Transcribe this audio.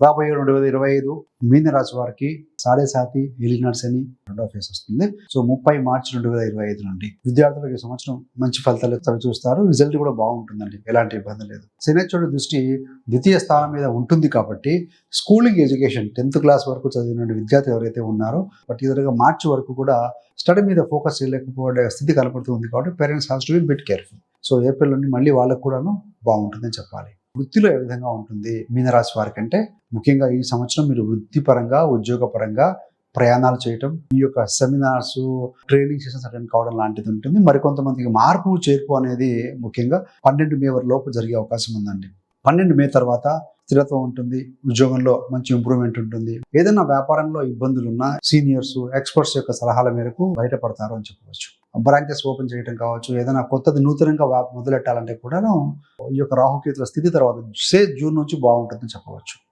రాబోయే 2025 మీన రాశి వారికి సాడే సాతి ఏలినాడ్స్ అని రెండో ఫేజ్ వస్తుంది. సో 30 మార్చి 2025 నుండి విద్యార్థులకు ఈ సంవత్సరం మంచి ఫలితాలు చూస్తారు. రిజల్ట్ కూడా బాగుంటుందండి, ఎలాంటి ఇబ్బంది లేదు. శనిశ్చరుడి దృష్టి ద్వితీయ స్థానం మీద ఉంటుంది కాబట్టి స్కూలింగ్ ఎడ్యుకేషన్ 10th క్లాస్ వరకు చదివిన విద్యార్థులు ఎవరైతే ఉన్నారో పర్టికులర్గా మార్చి వరకు కూడా స్టడీ మీద ఫోకస్ చేయలేకపోయే స్థితి కనపడుతుంది. కాబట్టి parents has to be bit careful. So April నుండి మళ్ళీ వాళ్ళకు కూడాను బాగుంటుందని చెప్పాలి. వృత్తిలో ఏ విధంగా ఉంటుంది మీనరాశి వారికి అంటే, ముఖ్యంగా ఈ సంవత్సరం మీరు వృత్తిపరంగా ఉద్యోగపరంగా ప్రయాణాలు చేయటం, ఈ యొక్క సెమినార్స్ ట్రైనింగ్ సెషన్స్ అటెండ్ కావడం లాంటిది ఉంటుంది. మరికొంతమందికి మార్పు చేర్పు అనేది ముఖ్యంగా 12 మే లోపు జరిగే అవకాశం ఉందండి. 12 మే తర్వాత స్థిరత్వం ఉంటుంది, ఉద్యోగంలో మంచి ఇంప్రూవ్మెంట్ ఉంటుంది. ఏదైనా వ్యాపారంలో ఇబ్బందులున్నా సీనియర్స్ ఎక్స్పర్ట్స్ యొక్క సలహాల మేరకు బయటపడతారు అని చెప్పవచ్చు. బ్రాంచెస్ ఓపెన్ చేయడం కావచ్చు, ఏదైనా కొత్తది నూతనంగా మొదలెట్టాలంటే కూడా ఈ యొక్క రాహుకేతుల స్థితి తర్వాత జూన్ నుంచి బాగుంటుందని చెప్పవచ్చు.